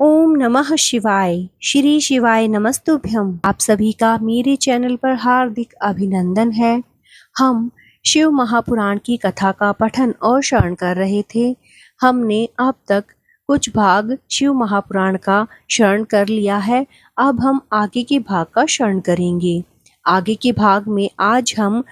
ओम नमः शिवाय। श्री शिवाय नमस्तुभ्यम। आप सभी का मेरे चैनल पर हार्दिक अभिनंदन है। हम शिव महापुराण की कथा का पठन और श्रवण कर रहे थे। हमने अब तक कुछ भाग शिव महापुराण का श्रवण कर लिया है। अब हम आगे के भाग का श्रवण करेंगे। आगे के भाग में आज हम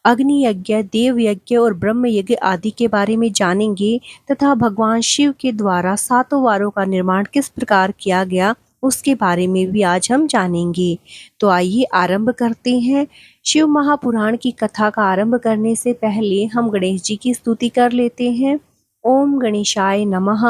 अग्नि यज्ञ, देव यज्ञ और ब्रह्म यज्ञ आदि के बारे में जानेंगे तथा भगवान शिव के द्वारा 7 वारों का निर्माण किस प्रकार किया गया उसके बारे में भी आज हम जानेंगे। तो आइए आरंभ करते हैं। शिव महापुराण की कथा का आरंभ करने से पहले हम गणेश जी की स्तुति कर लेते हैं। ओम गणेशाय नमः।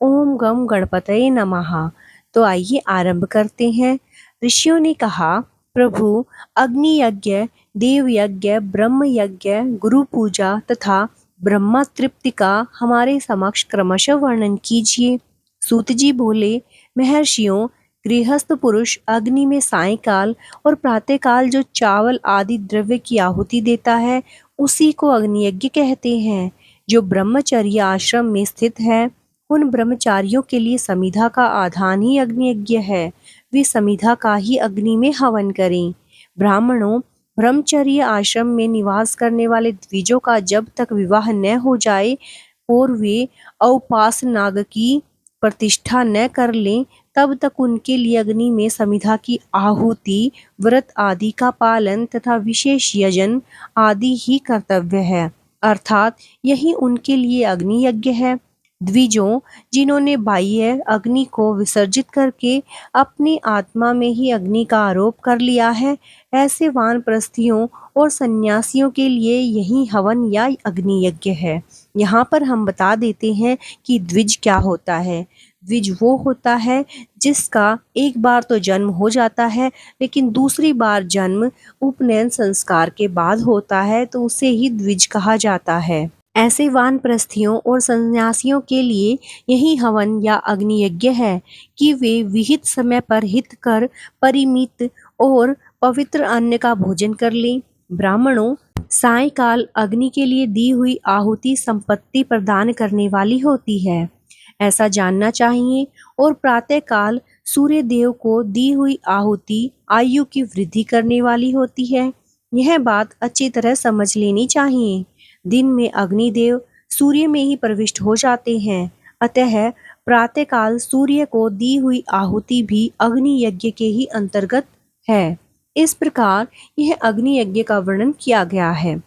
ओम गम गणपतये नमः। तो आइए आरंभ करते हैं। ऋषियों ने कहा, प्रभु अग्नि यज्ञ, देव यज्ञ, ब्रह्म यज्ञ, गुरु पूजा तथा ब्रह्मा तृप्ति का हमारे समक्ष क्रमशः वर्णन कीजिए। सूत जी बोले, महर्षियों, गृहस्थ पुरुष अग्नि में सायंकाल और प्रातःकाल जो चावल आदि द्रव्य की आहुति देता है उसी को अग्नि यज्ञ कहते हैं। जो ब्रह्मचर्य आश्रम में स्थित है उन ब्रह्मचारियों के लिए समिधा का आधान ही अग्नि यज्ञ है। वे समिधा का ही अग्नि में हवन करें। ब्राह्मणों, ब्रह्मचर्य आश्रम में निवास करने वाले द्विजों का जब तक विवाह न हो जाए और वे औपासनाग की प्रतिष्ठा न कर लें तब तक उनके लिए अग्नि में समिधा की आहुति, व्रत आदि का पालन तथा विशेष यजन आदि ही कर्तव्य है। अर्थात यही उनके लिए अग्नि यज्ञ है। द्विजों, जिन्होंने बाह्य अग्नि को विसर्जित करके अपनी आत्मा में ही अग्नि का आरोप कर लिया है, ऐसे वानप्रस्थियों और सन्यासियों के लिए यही हवन या अग्नि यज्ञ है। यहाँ पर हम बता देते हैं कि द्विज क्या होता है। द्विज वो होता है जिसका एक बार तो जन्म हो जाता है लेकिन दूसरी बार जन्म उपनयन संस्कार के बाद होता है, तो उसे ही द्विज कहा जाता है। ऐसे वानप्रस्थियों और सन्यासियों के लिए यही हवन या अग्नि यज्ञ है कि वे विहित समय पर हित कर परिमित और पवित्र अन्न का भोजन कर लें। ब्राह्मणों, सायंकाल अग्नि के लिए दी हुई आहुति संपत्ति प्रदान करने वाली होती है, ऐसा जानना चाहिए, और प्रातःकाल सूर्य देव को दी हुई आहुति आयु की वृद्धि करने वाली होती है। यह बात अच्छी तरह समझ लेनी चाहिए। दिन में अग्निदेव सूर्य में ही प्रविष्ट हो जाते हैं, अतः प्रातःकाल सूर्य को दी हुई आहुति भी अग्नि यज्ञ के ही अंतर्गत है। इस प्रकार यह अग्नि यज्ञ का वर्णन किया गया है।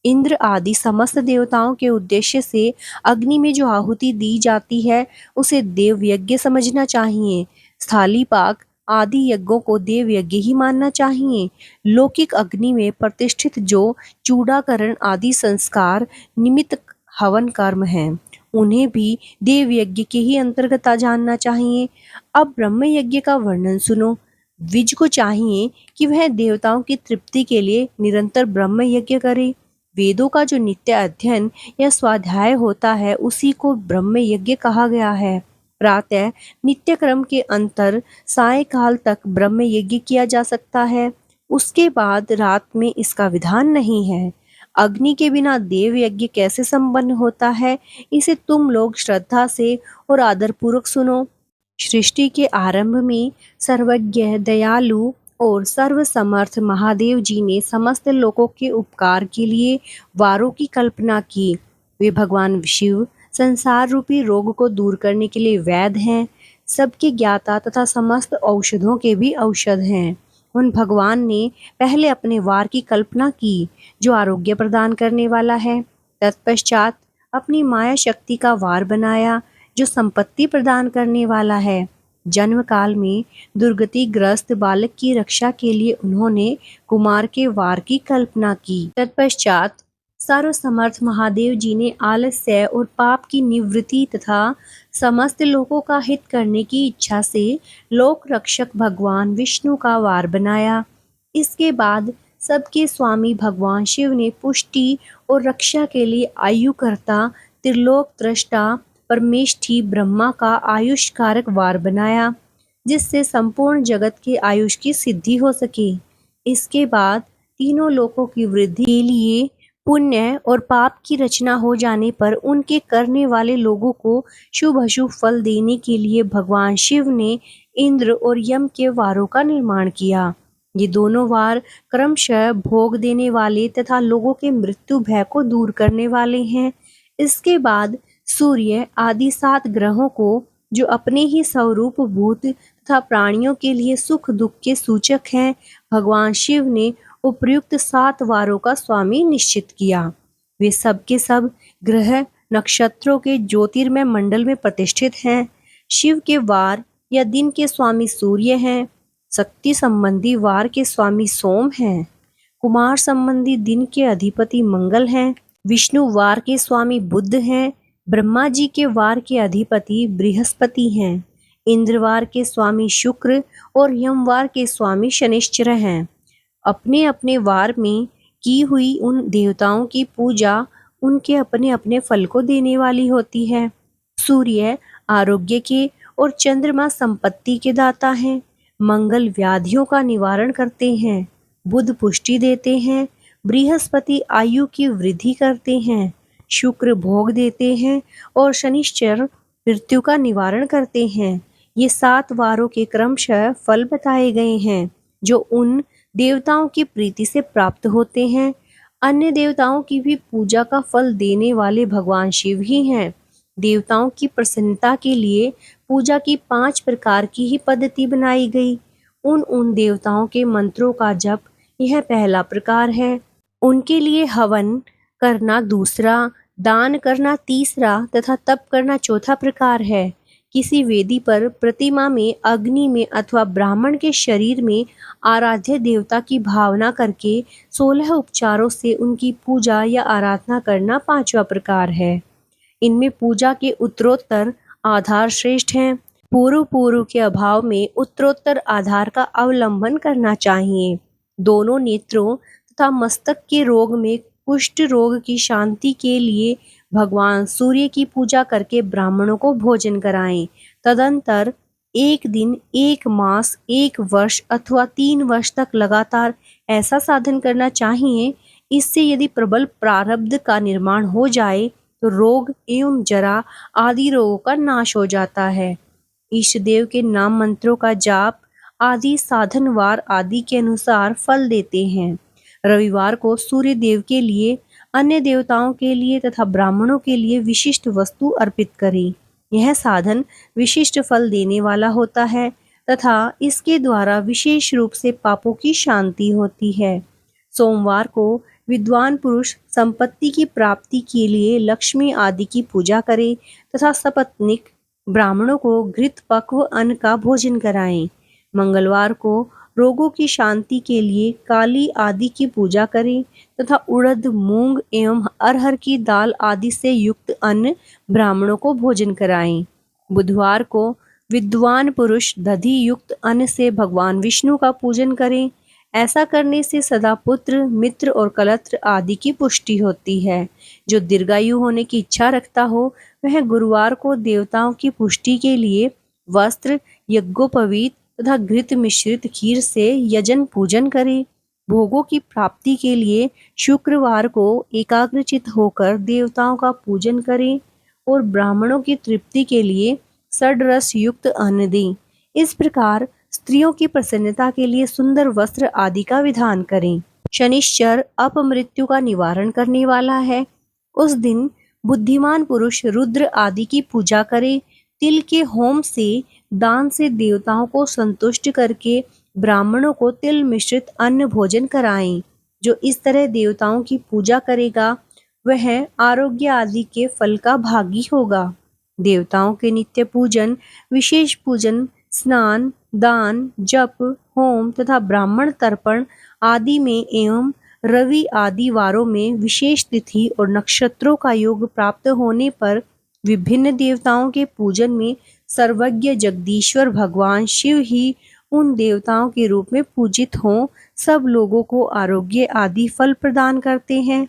इंद्र आदि समस्त देवताओं के उद्देश्य से अग्नि में जो आहुति दी जाती है उसे देव यज्ञ समझना चाहिए। स्थाली पाक आदि यज्ञों को देव यज्ञ ही मानना चाहिए। लौकिक अग्नि में प्रतिष्ठित जो चूड़ाकरण आदि संस्कार निमित्त हवन कर्म हैं, उन्हें भी देव यज्ञ के ही अंतर्गत जानना चाहिए। अब ब्रह्म यज्ञ का वर्णन सुनो। द्विज को चाहिए कि वह देवताओं की तृप्ति के लिए निरंतर ब्रह्म यज्ञ करे। वेदों का जो नित्य अध्ययन या स्वाध्याय होता है उसी को ब्रह्म यज्ञ कहा गया है। प्रातः नित्य क्रम के अंतर सायंकाल तक ब्रह्म यज्ञ किया जा सकता है, उसके बाद रात में इसका विधान नहीं है। अग्नि के बिना देव यज्ञ कैसे संपन्न होता है, इसे तुम लोग श्रद्धा से और आदरपूर्वक सुनो। सृष्टि के आरंभ में सर्वज्ञ, दयालु और सर्वसमर्थ महादेव जी ने समस्त लोगों के उपकार के लिए वारों की कल्पना की। वे भगवान शिव संसार रूपी रोग को दूर करने के लिए वैद्य हैं, सबके ज्ञाता तथा समस्त औषधों के भी औषध हैं। उन भगवान ने पहले अपने वार की कल्पना की जो आरोग्य प्रदान करने वाला है। तत्पश्चात अपनी माया शक्ति का वार बनाया जो संपत्ति प्रदान करने वाला है। जन्म काल में दुर्गति ग्रस्त बालक की रक्षा के लिए उन्होंने कुमार के वार की कल्पना की। तत्पश्चात सर्वसमर्थ महादेव जी ने आलस्य और पाप की निवृत्ति तथा समस्त लोगों का हित करने की इच्छा से लोक रक्षक भगवान विष्णु का वार बनाया। इसके बाद सबके स्वामी भगवान शिव ने पुष्टि और रक्षा के लिए आयुकर्ता त्रिलोक दृष्टा परमेष्ठी ब्रह्मा का आयुष कारक वार बनाया जिससे संपूर्ण जगत के आयुष की सिद्धि हो सके। इसके बाद तीनों लोकों की वृद्धि के लिए पुण्य और पाप की रचना हो जाने पर उनके करने वाले लोगों को शुभ अशुभ फल देने के लिए भगवान शिव ने इंद्र और यम के वारों का निर्माण किया। ये दोनों वार क्रमशः भोग देने वाले तथा लोगों के मृत्यु भय को दूर करने वाले हैं। इसके बाद सूर्य आदि 7 ग्रहों को, जो अपने ही स्वरूप भूत तथा प्राणियों के लिए सुख दुख के सूचक हैं, भगवान शिव ने उपयुक्त 7 वारों का स्वामी निश्चित किया। वे सब के सब ग्रह नक्षत्रों के ज्योतिर्मय मंडल में प्रतिष्ठित हैं। शिव के वार या दिन के स्वामी सूर्य हैं। शक्ति संबंधी वार के स्वामी सोम हैं। कुमार संबंधी दिन के अधिपति मंगल हैं। विष्णु वार के स्वामी बुध हैं। ब्रह्मा जी के वार के अधिपति बृहस्पति हैं। इंद्रवार के स्वामी शुक्र और यमवार के स्वामी शनिश्चर हैं। अपने अपने वार में की हुई उन देवताओं की पूजा उनके अपने अपने फल को देने वाली होती है। सूर्य आरोग्य के और चंद्रमा संपत्ति के दाता हैं। मंगल व्याधियों का निवारण करते हैं। बुध पुष्टि देते हैं। बृहस्पति आयु की वृद्धि करते हैं। शुक्र भोग देते हैं और शनिश्चर मृत्यु का निवारण करते हैं। ये 7 वारों के क्रमशः फल बताए गए हैं, जो उन देवताओं की प्रीति से प्राप्त होते हैं। अन्य देवताओं की भी पूजा का फल देने वाले भगवान शिव ही हैं। देवताओं की प्रसन्नता के लिए पूजा की 5 प्रकार की ही पद्धति बनाई गई। उन देवताओं के मंत्रों का जप यह पहला प्रकार है। उनके लिए हवन करना दूसरा, दान करना तीसरा तथा तप करना चौथा प्रकार है। किसी वेदी पर, प्रतिमा में, अग्नि में अथवा ब्राह्मण के शरीर में आराध्य देवता की भावना करके 16 उपचारों से उनकी पूजा या आराधना करना 5वां प्रकार है। इनमें पूजा के उत्तरोत्तर आधार श्रेष्ठ हैं। पूर्व के अभाव में उत्तरोत्तर आधार का अवलंबन करना चाहिए। दोनों नेत्रों तथा मस्तक के रोग में कुष्ठ रोग की शांति के लिए भगवान सूर्य की पूजा करके ब्राह्मणों को भोजन कराएं। तदंतर 1 दिन, 1 मास, 1 वर्ष अथवा 3 वर्ष तक लगातार ऐसा साधन करना चाहिए। इससे यदि प्रबल प्रारब्ध का निर्माण हो जाए तो रोग एवं जरा आदि रोगों का नाश हो जाता है। इष्ट देव के नाम मंत्रों का जाप आदि साधनवार आदि के अनुसार फल देते हैं। रविवार को सूर्य देव के लिए, अन्य देवताओं के लिए तथा ब्राह्मणों के लिए विशिष्ट वस्तु अर्पित करें। यह साधन विशिष्ट फल देने वाला होता है तथा इसके द्वारा विशेष रूप से पापों की शांति होती है। सोमवार को विद्वान पुरुष संपत्ति की प्राप्ति के लिए लक्ष्मी आदि की पूजा करें तथा सपत्निक ब्राह्मणों को घृत पक्व अन्न का भोजन कराएं। मंगलवार को रोगों की शांति के लिए काली आदि की पूजा करें तथा उड़द, मूंग एवं अरहर की दाल आदि से युक्त अन्न ब्राह्मणों को भोजन कराएं। बुधवार को विद्वान पुरुष दधि युक्त अन्न से भगवान विष्णु का पूजन करें। ऐसा करने से सदा पुत्र, मित्र और कलत्र आदि की पुष्टि होती है। जो दीर्घायु होने की इच्छा रखता हो वह गुरुवार को देवताओं की पुष्टि के लिए वस्त्र, यज्ञोपवीत तथा घृत मिश्रित खीर से यजन पूजन करे। भोगों की प्राप्ति के लिए शुक्रवार को एकाग्रचित होकर देवताओं का पूजन करें और ब्राह्मणों की तृप्ति के लिए षड्रस युक्त अन्न दें। इस प्रकार स्त्रियों की प्रसन्नता के लिए सुंदर वस्त्र आदि का विधान करें। शनिश्चर अपमृत्यु का निवारण करने वाला है। उस दिन बुद्धिमान पुरुष रुद्र आदि की पूजा करे। तिल के होम से, दान से देवताओं को संतुष्ट करके ब्राह्मणों को तिल मिश्रित अन्न भोजन कराएं। जो इस तरह देवताओं की पूजा करेगा वह आरोग्य आदि के फल का भागी होगा। देवताओं के नित्य पूजन, विशेष पूजन, स्नान, दान, जप, होम तथा ब्राह्मण तर्पण आदि में एवं रवि आदि वारों में विशेष तिथि और नक्षत्रों का योग प्राप्त होने पर विभिन्न देवताओं के पूजन में सर्वज्ञ जगदीश्वर भगवान शिव ही उन देवताओं के रूप में पूजित हों सब लोगों को आरोग्य आदि फल प्रदान करते हैं।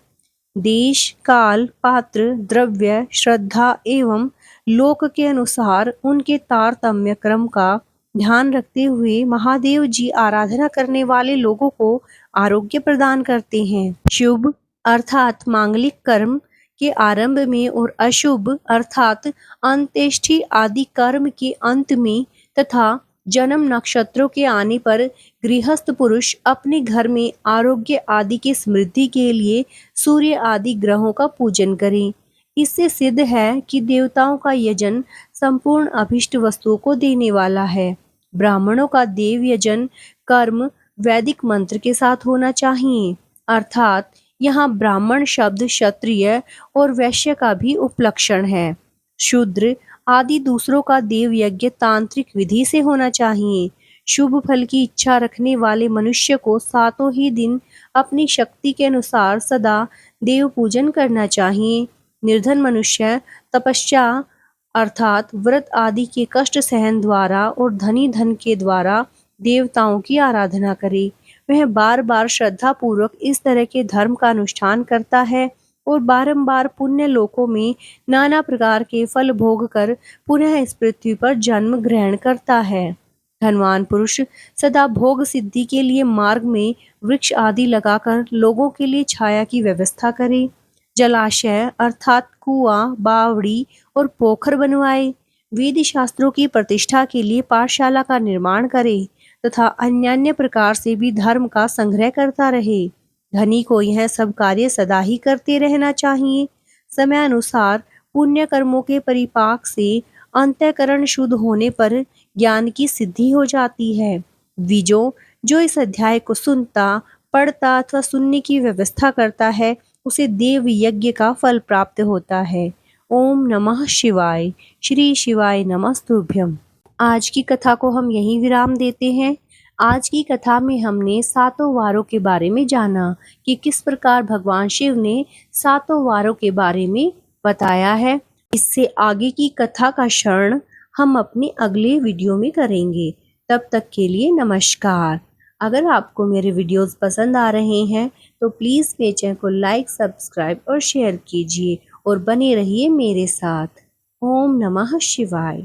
देश, काल, पात्र, द्रव्य, श्रद्धा एवं लोक के अनुसार उनके तारतम्य क्रम का ध्यान रखते हुए महादेव जी आराधना करने वाले लोगों को आरोग्य प्रदान करते हैं। शुभ अर्थात मांगलिक कर्म के आरंभ में और अशुभ अर्थात अंत्येष्टि आदि कर्म के अंत में तथा जन्म नक्षत्रों के आने पर गृहस्थ पुरुष अपने घर में आरोग्य आदि की समृद्धि के लिए सूर्य आदि ग्रहों का पूजन करें। इससे सिद्ध है कि देवताओं का यजन संपूर्ण अभिष्ट वस्तुओं को देने वाला है। ब्राह्मणों का देव यजन कर्म वैदिक मंत्र के साथ होना चाहिए, अर्थात यहाँ ब्राह्मण शब्द क्षत्रिय और वैश्य का भी उपलक्षण है। शूद्र आदि दूसरों का देव यज्ञ तांत्रिक विधि से होना चाहिए। शुभ फल की इच्छा रखने वाले मनुष्य को सातों ही दिन अपनी शक्ति के अनुसार सदा देव पूजन करना चाहिए। निर्धन मनुष्य तपस्या अर्थात व्रत आदि के कष्ट सहन द्वारा और धनी धन के द्वारा देवताओं की आराधना करे। वह बार बार श्रद्धा पूर्वक इस तरह के धर्म का अनुष्ठान करता है और बारंबार पुण्य लोकों में नाना प्रकार के फल भोग कर पुनः इस पृथ्वी पर जन्म ग्रहण करता है। धनवान पुरुष सदा भोग सिद्धि के लिए मार्ग में वृक्ष आदि लगाकर लोगों के लिए छाया की व्यवस्था करे। जलाशय अर्थात कुआं, बावड़ी और पोखर बनवाए। वेद शास्त्रों की प्रतिष्ठा के लिए पाठशाला का निर्माण करे तथा अन्य प्रकार से भी धर्म का संग्रह करता रहे। धनी को यह सब कार्य सदा ही करते रहना चाहिए। समय अनुसार पुण्य कर्मों के परिपाक से अंतःकरण शुद्ध होने पर ज्ञान की सिद्धि हो जाती है। द्विजो जो इस अध्याय को सुनता, पढ़ता अथवा सुनने की व्यवस्था करता है उसे देव यज्ञ का फल प्राप्त होता है। ओम नमः शिवाय। श्री शिवाय नमस्तुभ्यम। आज की कथा को हम यहीं विराम देते हैं। आज की कथा में हमने सातों वारों के बारे में जाना कि किस प्रकार भगवान शिव ने सातों वारों के बारे में बताया है। इससे आगे की कथा का श्रवण हम अपने अगले वीडियो में करेंगे। तब तक के लिए नमस्कार। अगर आपको मेरे वीडियोस पसंद आ रहे हैं तो प्लीज़ मेरे चैनल को लाइक, सब्सक्राइब और शेयर कीजिए और बने रहिए मेरे साथ। ओम नमः शिवाय।